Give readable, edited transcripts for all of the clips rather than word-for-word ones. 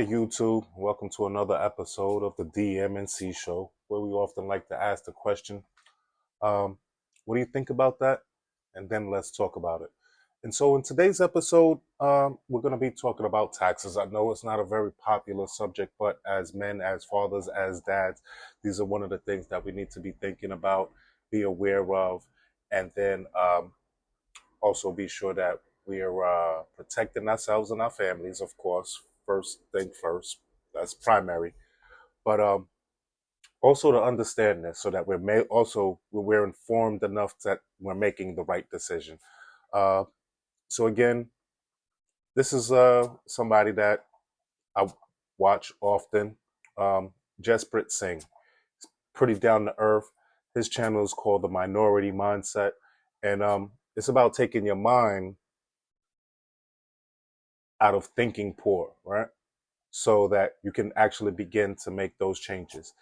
Hey YouTube, welcome to another episode of the DMNC show, where we often like to ask the question, um, what do you think about that? And then let's talk about it. And so in today's episode, we're going to be talking about taxes. I know it's not a very popular subject, but as men, as fathers, as dads, these are one of the things that we need to be thinking about, be aware of, and then also be sure that we are protecting ourselves and our families, of course, first thing first. That's primary. But also to understand this so that we're informed enough that we're making the right decision. Uh, so again, this is somebody that I watch often, Jasprit Singh. Pretty down to earth. His channel is called The Minority Mindset, and it's about taking your mind out of thinking poor, right? So that you can actually begin to make those changes.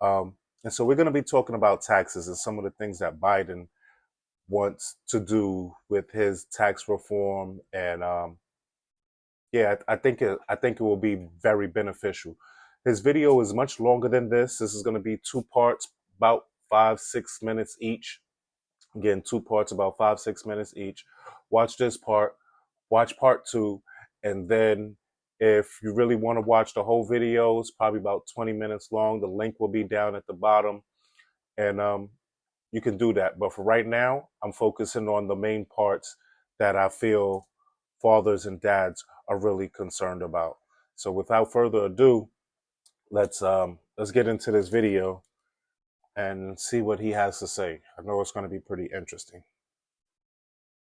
And so we're going to be talking about taxes and some of the things that Biden wants to do with his tax reform. And yeah, I think it will be very beneficial. His video is much longer than this. This is going to be two parts, about 5-6 minutes each. Again, two parts, about 5-6 minutes each. Watch this part, watch part two, and then if you really want to watch the whole video, it's probably about 20 minutes long. The link will be down at the bottom, and you can do that. But for right now, I'm focusing on the main parts that I feel fathers and dads are really concerned about. So without further ado, let's get into this video and see what he has to say. I know it's going to be pretty interesting.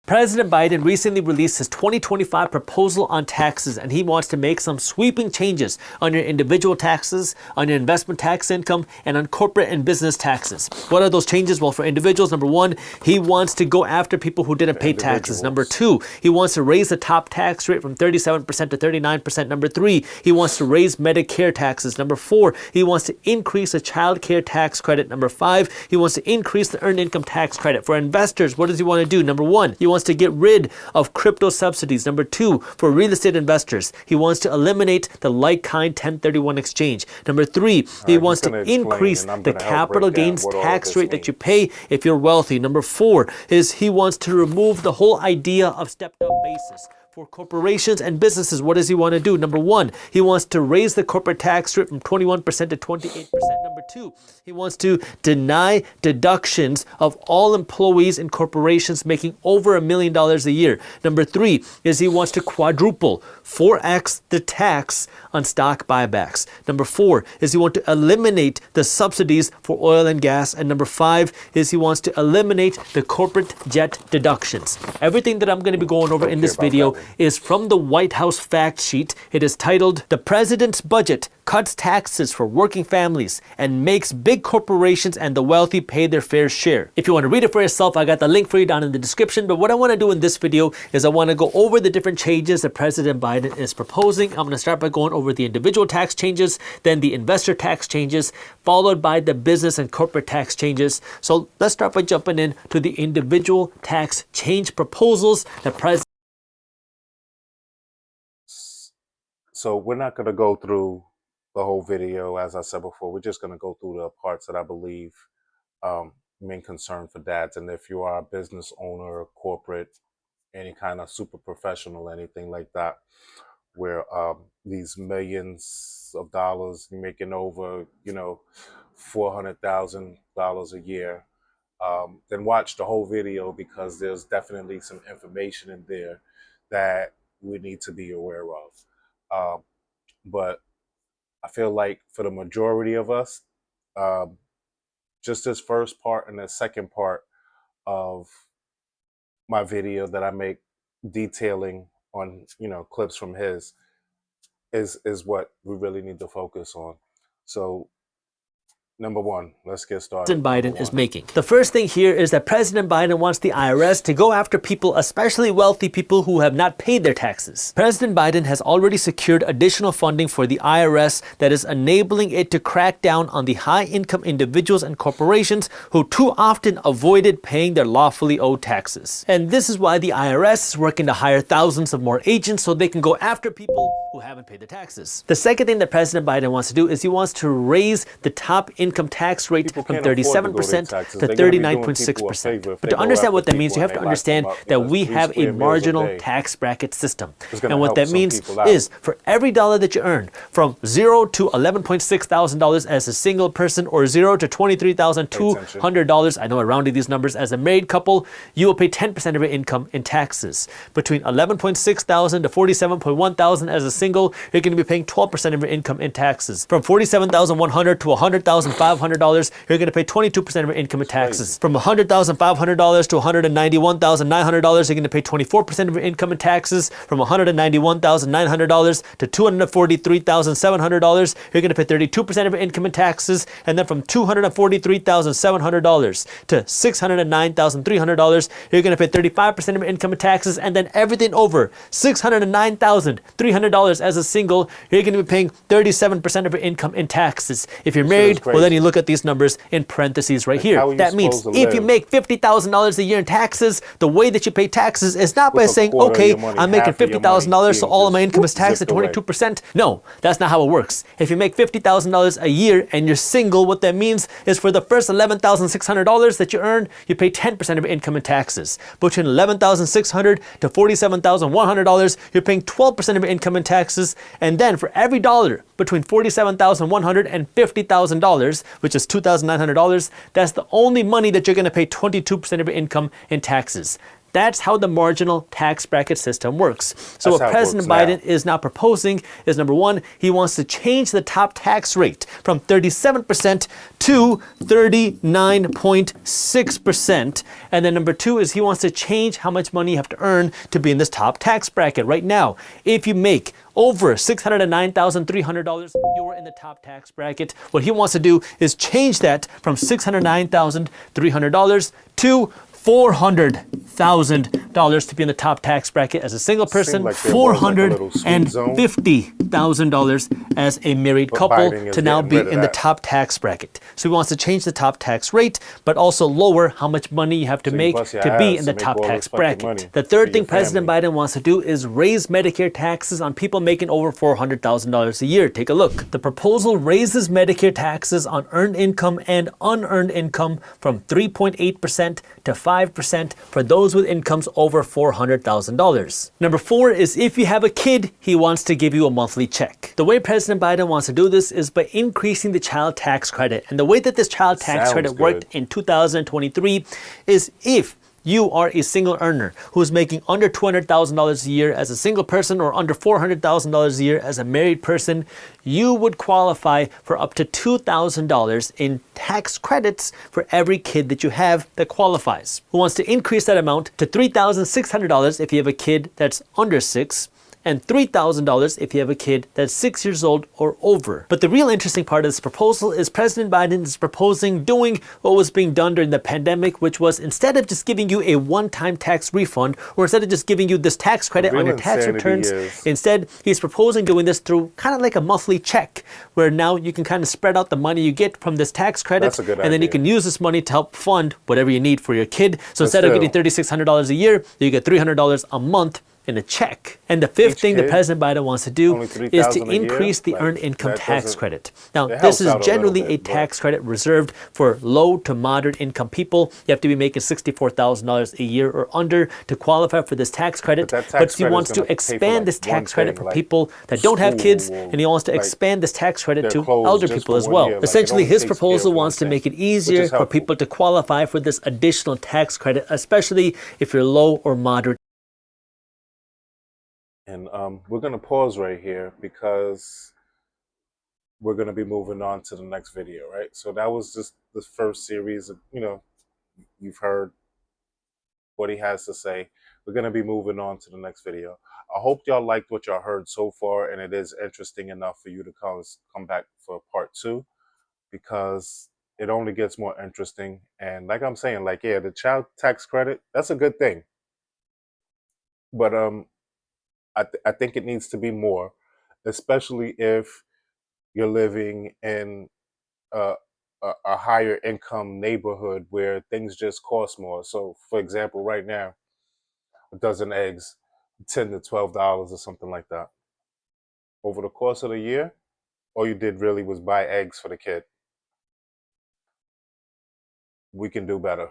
President Biden recently released his 2025 proposal on taxes, and he wants to make some sweeping changes on your individual taxes, on your investment tax income, and on corporate and business taxes. What are those changes? Well, for individuals, number one, he wants to go after people who didn't pay taxes. Number two, he wants to raise the top tax rate from 37% to 39%. Number three, he wants to raise Medicare taxes. Number four, he wants to increase the child care tax credit. Number five, he wants to increase the earned income tax credit. For investors, what does he want to do? Number one, he wants to get rid of crypto subsidies. Number two, for real estate investors, he wants to eliminate the like-kind 1031 exchange. Number three, he wants to increase the capital gains tax rate that you pay if you're wealthy. Number four is he wants to remove the whole idea of stepped-up basis. For corporations and businesses, what does he want to do? Number one, he wants to raise the corporate tax rate from 21% to 28%. Number two, he wants to deny deductions of all employees in corporations making over $1 million a year. Number three is he wants to quadruple, 4x the tax on stock buybacks. Number four is he wants to eliminate the subsidies for oil and gas. And number five is he wants to eliminate the corporate jet deductions. Everything that I'm going to be going over in this video is from the White House fact sheet. It is titled, "The President's Budget Cuts Taxes for Working Families and Makes Big Corporations and the Wealthy Pay Their Fair Share." If you want to read it for yourself, I got the link for you down in the description. But what I want to do in this video is I want to go over the different changes that President Biden is proposing. I'm going to start by going over the individual tax changes, then the investor tax changes, followed by the business and corporate tax changes. So let's start by jumping in to the individual tax change proposals that President. So we're not going to go through the whole video, as I said before. We're just going to go through the parts that I believe main concern for dads. And if you are a business owner, corporate, any kind of super professional, anything like that, where these millions of dollars you're making over, $400,000 a year, then watch the whole video, because there's definitely some information in there that we need to be aware of. But I feel like for the majority of us, just this first part and the second part of my video that I make detailing on, clips from his is what we really need to focus on. So Number one, let's get started. President Biden is making. The first thing here is that President Biden wants the IRS to go after people, especially wealthy people who have not paid their taxes. President Biden has already secured additional funding for the IRS that is enabling it to crack down on the high-income individuals and corporations who too often avoided paying their lawfully owed taxes. And this is why the IRS is working to hire thousands of more agents so they can go after people who haven't paid their taxes. The second thing that President Biden wants to do is he wants to raise the top income tax rate from 37% to 39.6%. But to understand what that means, you have to understand that we have a marginal tax bracket system. And what that means is for every dollar that you earn, from $0 to $11,600 as a single person, or $0 to $23,200, I know I rounded these numbers, as a married couple, you will pay 10% of your income in taxes. Between $11,600 to $47,100 as a single, you're going to be paying 12% of your income in taxes. From $47,100 to $100,500, you're going to pay 22% of your income in taxes. From $100,500 to $191,900, you're going to pay 24% of your income in taxes. From $191,900 to $243,700, you're going to pay 32% of your income in taxes. And then from $243,700 to $609,300, you're going to pay 35% of your income in taxes. And then everything over $609,300 as a single, you're going to be paying 37% of your income in taxes. If you're married, well, then you look at these numbers in parentheses right here. That means if you make $50,000 a year in taxes, the way that you pay taxes is not by saying, okay, I'm making $50,000, so all of my income is taxed at 22%. No, that's not how it works. If you make $50,000 a year and you're single, what that means is for the first $11,600 that you earn, you pay 10% of your income in taxes. Between $11,600 to $47,100, you're paying 12% of your income in taxes. And then for every dollar between $47,100 and $50,000, which is $2,900, that's the only money that you're going to pay 22% of your income in taxes. That's how the marginal tax bracket system works. So what President Biden is now proposing is, number one, he wants to change the top tax rate from 37% to 39.6%. And then number two is he wants to change how much money you have to earn to be in this top tax bracket. Right now, if you make over $609,300, you are in the top tax bracket. What he wants to do is change that from $609,300 to $400,000 to be in the top tax bracket as a single person, like $450,000 as a married couple to now be in the top tax bracket. So he wants to change the top tax rate, but also lower how much money you have to make to be in the top tax bracket. The third thing President Biden wants to do is raise Medicare taxes on people making over $400,000 a year. Take a look. The proposal raises Medicare taxes on earned income and unearned income from 3.8% to 5% for those with incomes over $400,000. Number four is if you have a kid, he wants to give you a monthly check. The way President Biden wants to do this is by increasing the child tax credit. And the way that this child tax credit worked in 2023 is if you are a single earner who is making under $200,000 a year as a single person or under $400,000 a year as a married person, you would qualify for up to $2,000 in tax credits for every kid that you have that qualifies. Who wants to increase that amount to $3,600 if you have a kid that's under 6, and $3,000 if you have a kid that's 6 years old or over. But the real interesting part of this proposal is President Biden is proposing doing what was being done during the pandemic, which was instead of just giving you a one-time tax refund, or instead of just giving you this tax credit on your tax returns, instead he's proposing doing this through kind of like a monthly check, where now you can kind of spread out the money you get from this tax credit, and then you can use this money to help fund whatever you need for your kid. So instead of getting $3,600 a year, you get $300 a month in a check. And the fifth thing that President Biden wants to do is to increase the earned income tax credit. Now, this is generally a tax credit reserved for low to moderate income people. You have to be making $64,000 a year or under to qualify for this tax credit. But he wants to expand this tax credit for people that don't have kids, and he wants to expand this tax credit to elder people as well. Essentially, his proposal wants to make it easier for people to qualify for this additional tax credit, especially if you're low or moderate. And we're going to pause right here because we're going to be moving on to the next video, right? So that was just the first series of, you've heard what he has to say. We're going to be moving on to the next video. I hope y'all liked what y'all heard so far, and it is interesting enough for you to come back for part 2, because it only gets more interesting. And like I'm saying, like, yeah, the child tax credit, that's a good thing. But I think it needs to be more, especially if you're living in a, a higher income neighborhood where things just cost more. So, for example, right now, a dozen eggs, $10 to $12 or something like that. Over the course of the year, all you did really was buy eggs for the kid. We can do better.